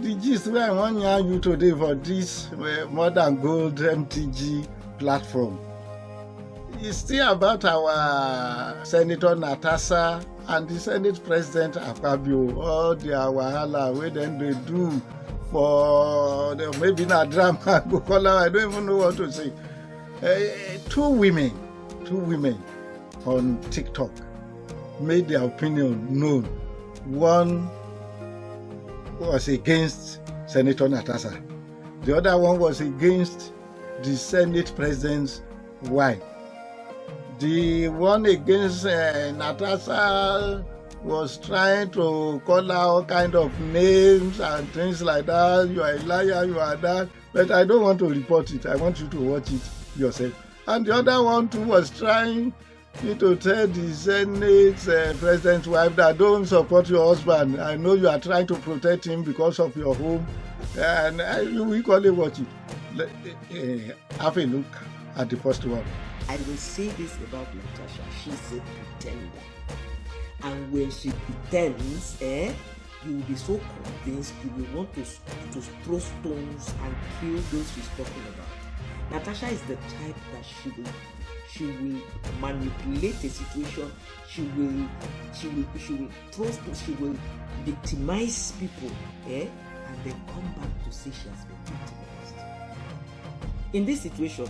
the gist wey I wan yarn you today for this More Than Gold MTG platform is still about our Senator Natasha and the Senate President Akpabio, all their wahala wey dem dey do for maybe na drama go call am, I don't even know what to say. Two women on TikTok made their opinion known. One was against Senator Natasha. The other one was against the Senate President's wife. The one against Natasha was trying to call her all kind of names and things like that. You are a liar, you are that. But I don't want to report it. I want you to watch it yourself. And the other one too was trying to tell the Senate President's wife that don't support your husband. I know you are trying to protect him because of your home. And you equally watch it. Have a look at the first one. I will say this about Natasha. She's a pretender. And when she pretends, you will be so convinced you will want to throw stones and kill those she's talking about. Natasha is the type that she will manipulate a situation. She will throw stones. She will victimize people, and then come back to say she has been victimized. In this situation,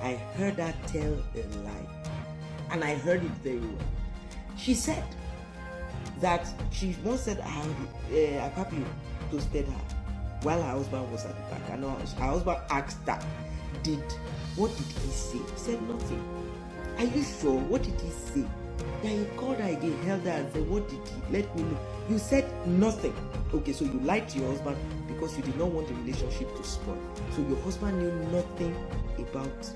I heard her tell a lie, and I heard it very well. She said that she once said Akpabio toasted her while her husband was at the back, and her husband asked her, what did he say? He said nothing. Are you sure? What did he say? Then he called her again, held her and said, what did he? Let me know. You said nothing. Okay, so you lied to your husband because you did not want the relationship to spoil. So your husband knew nothing about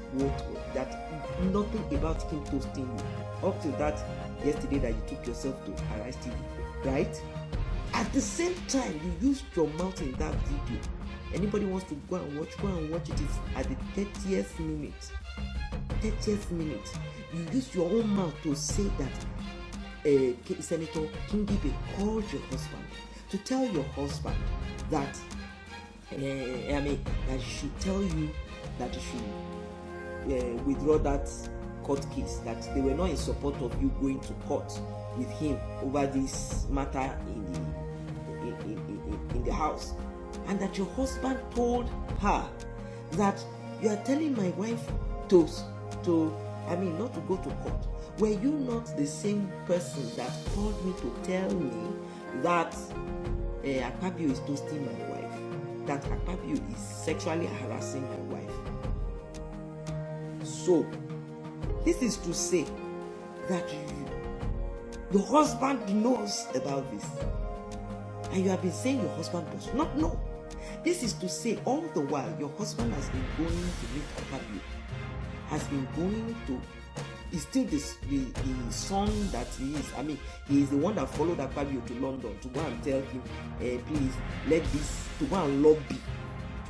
nothing about him toasting you. Up to that yesterday that you took yourself to Arise TV, right? At the same time, you used your mouth in that video. Anybody wants to go and watch it. Is at the 30th minute. 30th minute. You used your own mouth to say that Senator Kingibe called your husband to tell your husband that that he should tell you that you should withdraw that court case, that they were not in support of you going to court with him over this matter in the house, and that your husband told her that you are telling my wife not to go to court. Were you not the same person that called me to tell me that Akpabio is toasting my wife, that Akpabio is sexually harassing my wife? So this is to say that your husband knows about this, and you have been saying your husband does not know. This is to say all the while your husband has been going to meet Akpabio, has been going to, is still the son that he is. He is the one that followed Akpabio to London to go and tell him, please let this, to go and lobby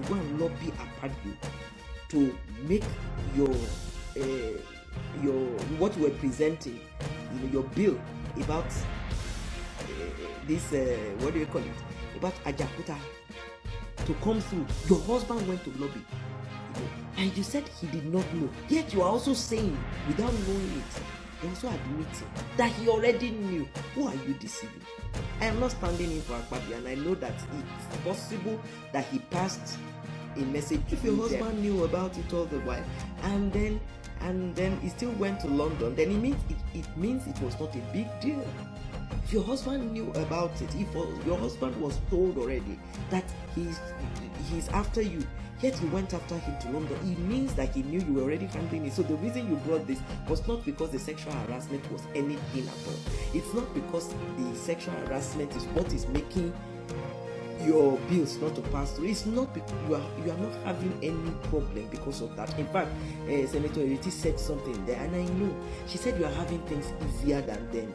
Akpabio to make your what you were presenting, your bill about this what do you call it, about Ajakuta to come through. Your husband went to lobby, and you said he did not know. Yet you are also saying, without knowing it, you also admitting that he already knew. Who are you deceiving? I am not standing in for Akpabio, and I know that it's possible that he passed a message. If your husband knew about it all the while, and then he still went to London, then it means it was not a big deal. If your husband knew about it, if your husband was told already that he's after you, yet he went after him to London, it means that he knew you were already handling it. So the reason you brought this was not because the sexual harassment was anything at all. It's not because the sexual harassment is what is making your bills not to pass through. It's not because you are not having any problem because of that. In fact, Senator Eriti said something there, and I know she said you are having things easier than them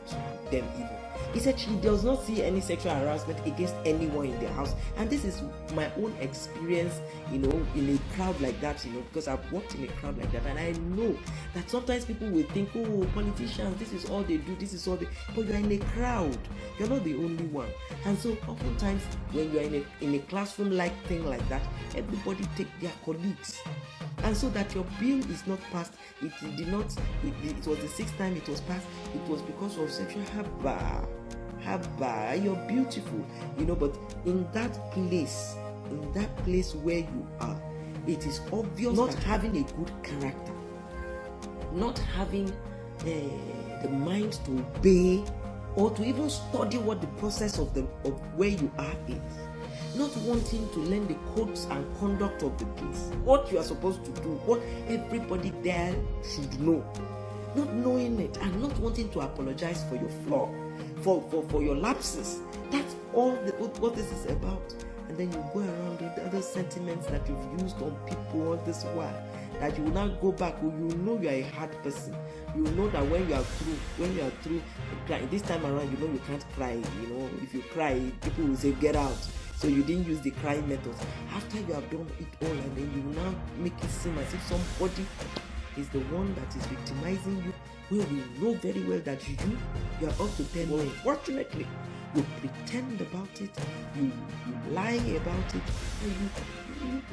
even. He said she does not see any sexual harassment against anyone in the house. And this is my own experience, in a crowd like that, because I've worked in a crowd like that, and I know that sometimes people will think, oh, politicians, this is all they do, this is all they, but you're in a crowd, you're not the only one. And so oftentimes when you're in a classroom like thing like that, everybody take their colleagues. And so that your bill is not passed, it was the 6th time it was passed, it was because of sexual haba, you're beautiful, but in that place where you are, it is obvious not having a good character, not having the mind to obey or to even study what the process of where you are is. Not wanting to learn the codes and conduct of the place, what you are supposed to do, what everybody there should know. Not knowing it and not wanting to apologize for your flaw, for your lapses. That's all what this is about. And then you go around with other sentiments that you've used on people all this while, that you will now go back. You know you are a hard person. You know that when you are through crying, this time around, you can't cry. If you cry, people will say get out. So you didn't use the crying method. After you have done it all, and then you will now make it seem as if somebody is the one that is victimizing you, when we know very well that you are up to 10 men. Fortunately, you pretend about it, you lie about it, and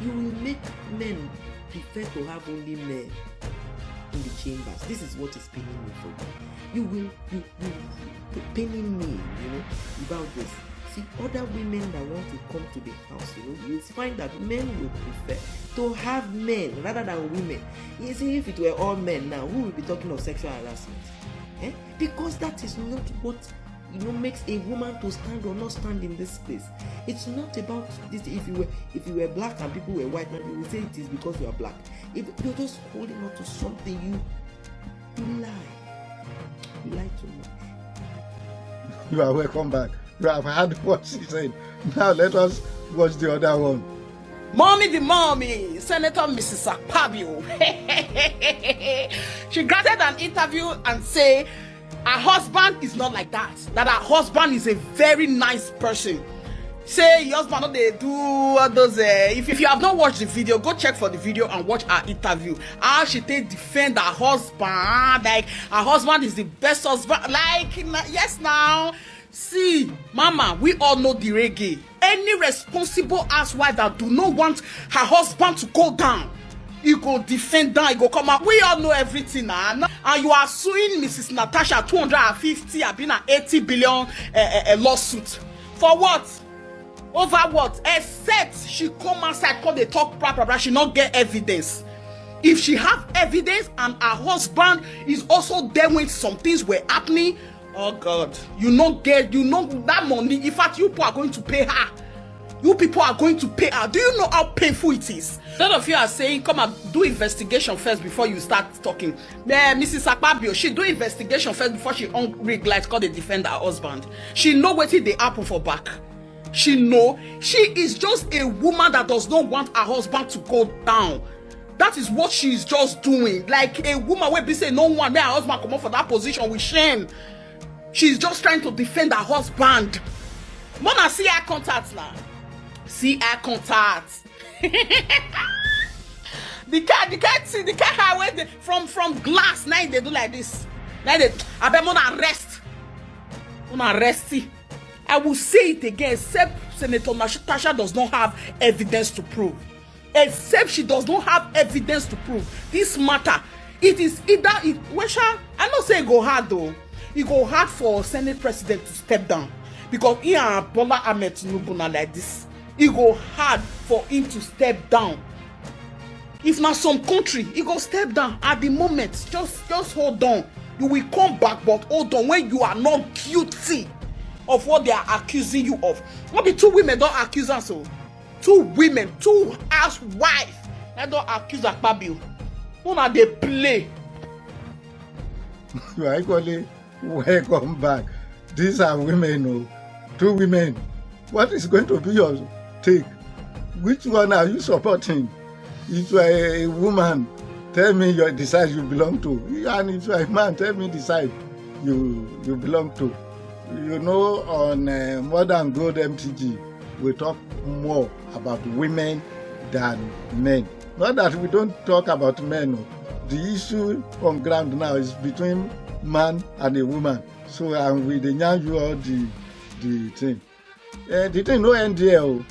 you will make men prefer to have only men in the chambers. This is what is paining me for you. You paining me, about this. See, other women that want to come to the house, you'll find that men will prefer to have men rather than women. You see, if it were all men now, who will be talking of sexual harassment? Because that is not what makes a woman to stand or not stand in this place. It's not about this. If you were black and people were white, you will say it is because you are black. If you're just holding on to something, you lie. You lie too much. You are welcome back. You have heard what she said. Now let us watch the other one. Mommy, Senator Mrs. Akpabio. She granted an interview and say her husband is not like that. That her husband is a very nice person. Say your husband, they do all those. If you have not watched the video, go check for the video and watch her interview. How she defend her husband, like her husband is the best husband. Like yes, now. See, Mama, we all know the reggae. Any responsible housewife that do not want her husband to go down, he go defend down, he go come out. We all know everything now. And you are suing Mrs. Natasha 250, I've been an 80 billion lawsuit. For what? Over what? Except she come outside, come they talk blah, she not get evidence. If she have evidence and her husband is also there when some things were happening, oh God, that money. In fact, you people are going to pay her. You people are going to pay her. Do you know how painful it is? A lot of you are saying, come and do investigation first before you start talking. Mrs. Akpabio, she do investigation first before she rig light call they defend her husband. She know what they happen for back. She know. She is just a woman that does not want her husband to go down. That is what she is just doing. Like a woman where be say no one, may her husband come up for that position with shame. She's just trying to defend her husband. Mona, see eye contact now. See eye contact. the car highway from glass. Now they do like this. Now I bet Mona arrest. Mona arrest. I will say it again, except Senator Natasha does not have evidence to prove. Except she does not have evidence to prove this matter. It is either I'm not saying go hard though. It go hard for Senate President to step down because he and Bola Ahmed Tinubu like this. It go hard for him to step down. If not some country, it go step down at the moment. Just hold on. You will come back, but hold on when you are not guilty of what they are accusing you of. What the two women don't accuse us of? Two women, two housewives that don't accuse Akpabio. When are they play? You are equally welcome back. These are women, two women. What is going to be your take? Which one are you supporting? If you are a woman, tell me the side you belong to. And if you are a man, tell me the side you belong to. You know, on Modern Gold MTG, we talk more about women than men. Not that we don't talk about men. No. The issue on ground now is between man and a woman. So we dey yarn you all the thing. The thing no end here.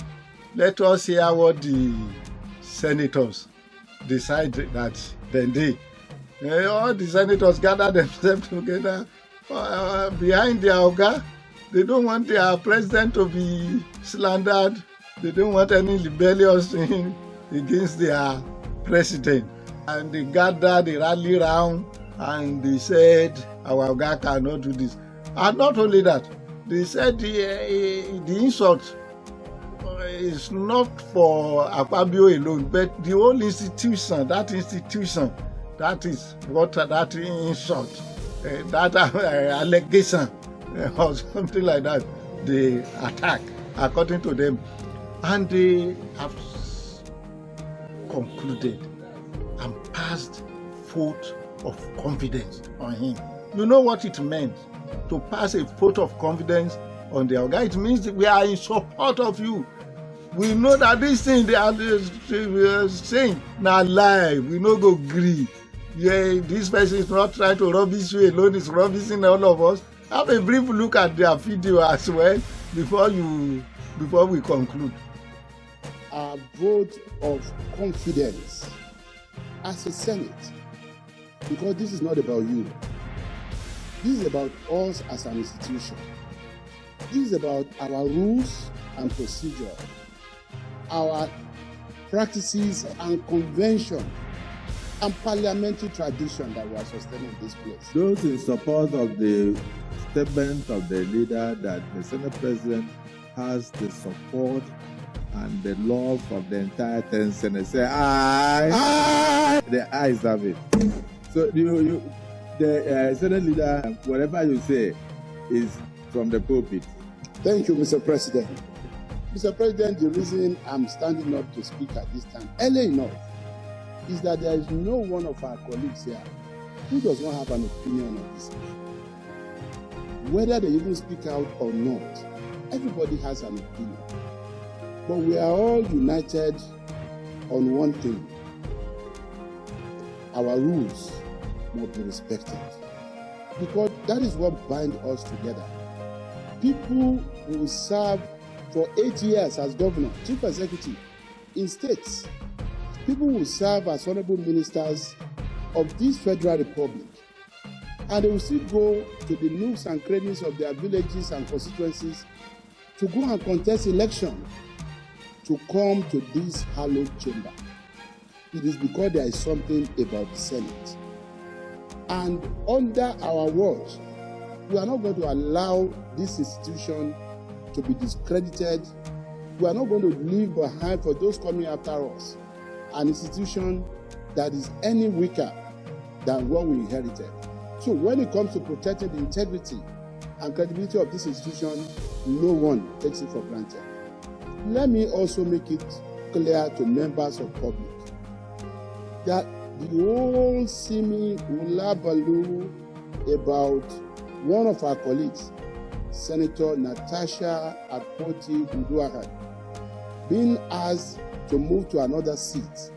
Let us hear what the senators decide that then they. All the senators gather themselves together behind their oga. They don't want their president to be slandered. They don't want any rebellious thing against their president. And they gather, they rally round, and they said, our oga cannot do this. And not only that, they said the insult is not for Akpabio alone, but the whole institution, that is what that insult, that allegation or something like that, they attack, according to them. And they have concluded and passed vote of confidence on him. You know what it meant to pass a vote of confidence on the guy? It means that we are in support of you. We know that this thing they are saying now lie. We no go agree. Yeah, this person is not trying to rubbish you alone, it's rubbishing all of us. Have a brief look at their video as well before we conclude. A vote of confidence as a Senate, because this is not about you. This is about us as an institution. This is about our rules and procedure, our practices and convention, and parliamentary tradition that we are sustaining in this place. Those in support of the statement of the leader that the Senate President has the support and the love of the entire 10 Senate say aye. The ayes have it. So the Senate leader, whatever you say, is from the pulpit. Thank you, Mr. President. Mr. President, the reason I'm standing up to speak at this time, early enough, is that there is no one of our colleagues here who does not have an opinion on this issue. Whether they even speak out or not, everybody has an opinion. But we are all united on one thing. Our rules must be respected. Because that is what binds us together. People will serve for 8 years as governor, chief executive in states. People will serve as honorable ministers of this federal republic. And they will still go to the nooks and crannies of their villages and constituencies to go and contest election, to come to this hallowed chamber. It is because there is something about the Senate. And under our watch, we are not going to allow this institution to be discredited. We are not going to leave behind for those coming after us an institution that is any weaker than what we inherited. So when it comes to protecting the integrity and credibility of this institution, no one takes it for granted. Let me also make it clear to members of public that the whole seeming ulabalu about one of our colleagues, Senator Natasha Akpabio, being asked to move to another seat,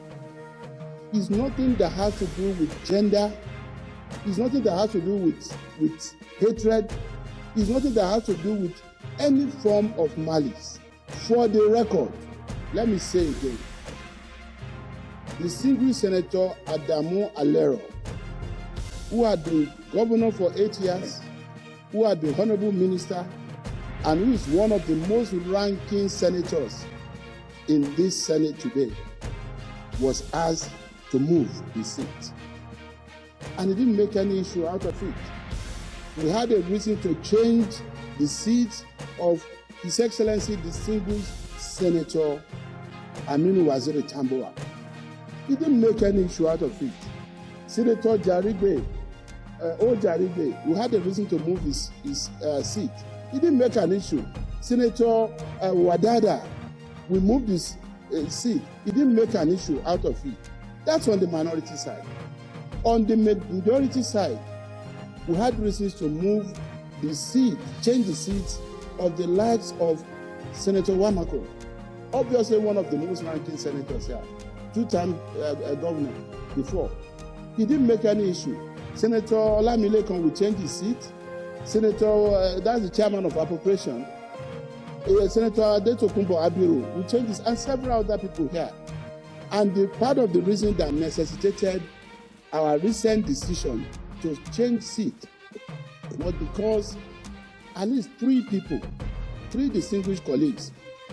is nothing that has to do with gender, is nothing that has to do with hatred, is nothing that has to do with any form of malice. For the record, let me say again, the single Senator Adamu Alero, who had been governor for 8 years, who had been honorable minister, and who is one of the most ranking senators in this Senate today, was asked to move his seat. And he didn't make any issue out of it. We had a reason to change the seat of His Excellency Distinguished Senator Aminu Waziri Tambuwa. He didn't make any issue out of it. Senator Jarigbe, we had a reason to move his seat. He didn't make an issue. Senator Wadada, we moved his seat. He didn't make an issue out of it. That's on the minority side. On the majority side, we had reasons to move the seat, change the seats of the likes of Senator Wamako, obviously one of the most ranking senators here, two-time governor before. He didn't make any issue. Senator Olamilekan will change his seat. Senator, that's the chairman of appropriation. Senator Adetokunbo Abiru will change this, and several other people here. And the part of the reason that necessitated our recent decision to change seat was because at least 3 people, 3 distinguished colleagues,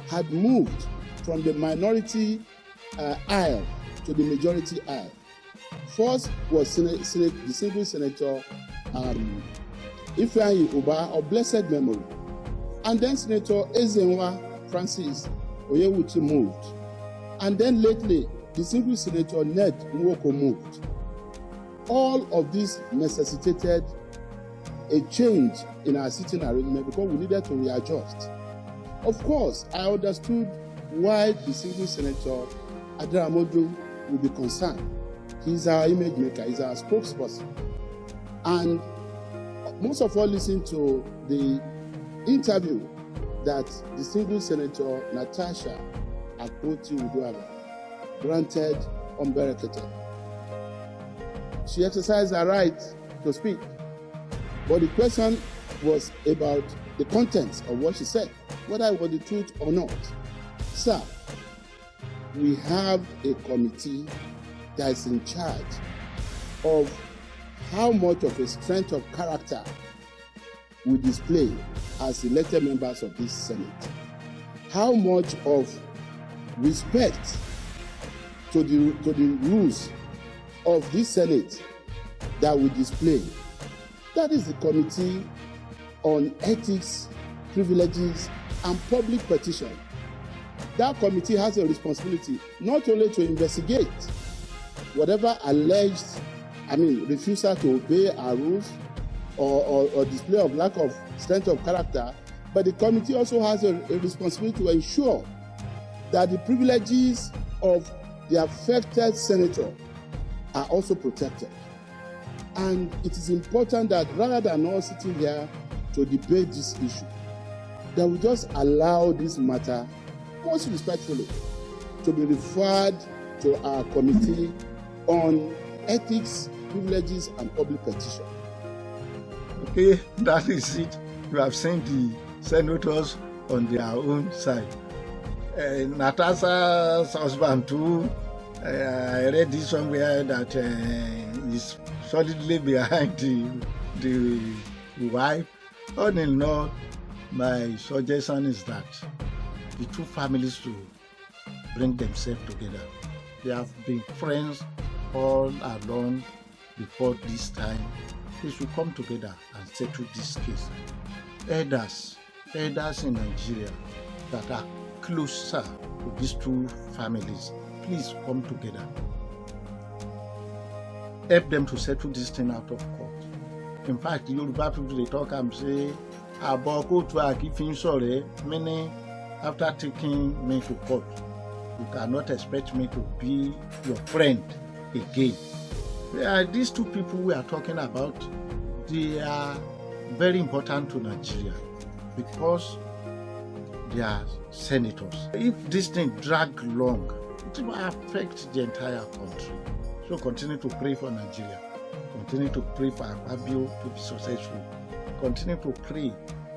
had moved from the minority aisle to the majority aisle. First was distinguished Senator Ifeanyi Uba of blessed memory, and then Senator Ezenwa Francis Oyewuchi moved, and then lately distinguished Senator Ned Nwoko moved. All of this necessitated a change in our sitting arrangement because we needed to readjust. Of course, I understood why distinguished Senator Adaramodu would be concerned. He's our image maker, he's our spokesperson. And most of all listened to the interview that distinguished Senator Natasha Akpabio granted unbarricaded. She exercised her right to speak, but the question was about the contents of what she said, whether it was the truth or not. Sir, we have a committee that is in charge of how much of a strength of character we display as elected members of this Senate, how much of respect to the rules of this Senate that we display. That is the Committee on Ethics, Privileges, and Public Petition. That committee has a responsibility not only to investigate whatever alleged, refusal to obey our rules or display of lack of strength of character, but the committee also has a responsibility to ensure that the privileges of the affected senator are also protected. And it is important that rather than us sitting here to debate this issue, that we just allow this matter, most respectfully, to be referred to our Committee on Ethics, Privileges, and Public Petition. Okay, that is it. You have seen the senators on their own side. Natasha's husband too, I read this somewhere that is solidly behind the wife. All in all, my suggestion is that the two families should bring themselves together. They have been friends all along before this time. They should come together and settle this case. Elders in Nigeria that are closer to these two families, please come together. Help them to settle this thing out of court. In fact, Yoruba people, they talk and say, meaning after taking me to court, you cannot expect me to be your friend again. These two people we are talking about, they are very important to Nigeria because they are senators. If this thing drags long, it will affect the entire country. So continue to pray for Nigeria. Continue to pray for Akpabio to be successful. Continue to pray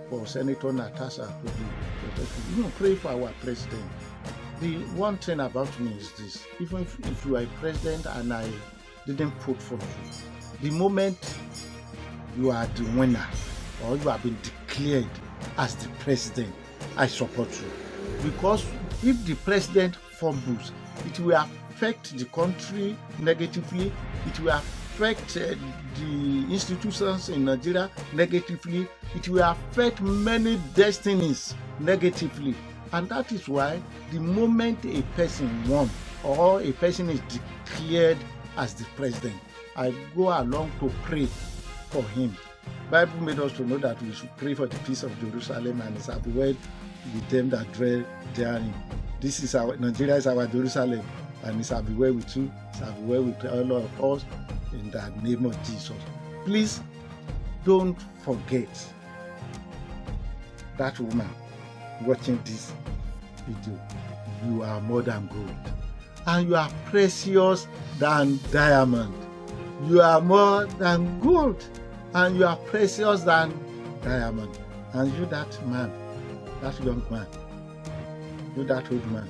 for Senator Natasha to be successful. Even pray for our president. The one thing about me is this: even if you are a president and I didn't vote for you, the moment you are the winner or you have been declared as the president, I support you. Because if the president fumbles, it will affect the country negatively, it will affect the institutions in Nigeria negatively, it will affect many destinies negatively. And that is why the moment a person won or a person is declared as the president, I go along to pray for him. Bible made us to know that we should pray for the peace of Jerusalem, and it's happy well with them that dwell therein. This is Nigeria is our Jerusalem, and it's happy well with you, it's happy well with all of us in the name of Jesus. Please don't forget that woman watching this video, you are more than gold. And you are precious than diamond. You are more than gold. And you are precious than diamond. And you, that man, that young man, you, that old man,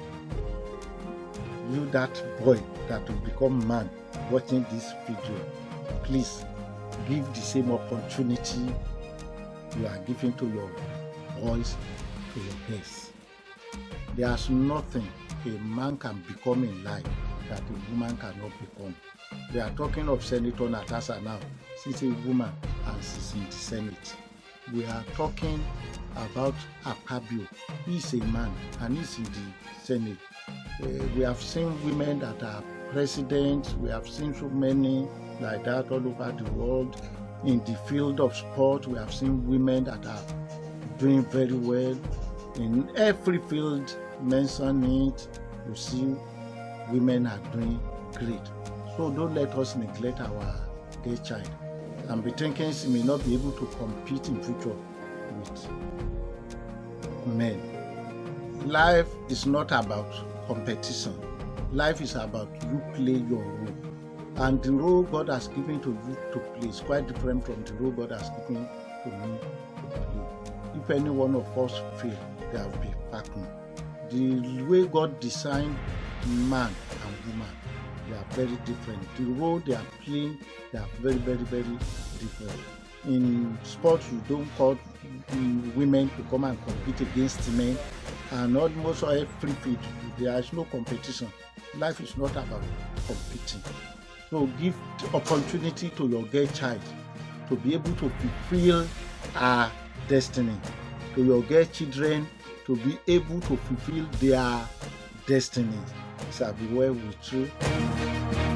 you, that boy that will become man watching this video, please give the same opportunity you are giving to your boys, to your girls. There's nothing a man can become in life that a woman cannot become. We are talking of Senator Natasha now. She's a woman and she's in the Senate. We are talking about Akpabio. He's a man and he's in the Senate. We have seen women that are presidents. We have seen so many like that all over the world. In the field of sport, we have seen women that are doing very well. In every field, mention it, you see women are doing great. So don't let us neglect our gay child and be thinking she may not be able to compete in future with men. Life is not about competition. Life is about you play your role. And the role God has given to you to play is quite different from the role God has given to me to play. If any one of us fail, there will be partner. The way God designed man and woman, they are very different. The role they are playing, they are very, very, very different. In sports, you don't call women to come and compete against men, and almost every field, there is no competition. Life is not about competing. So give the opportunity to your girl child to be able to fulfill her destiny, to your girl children to be able to fulfill their destiny. Shall be well with you.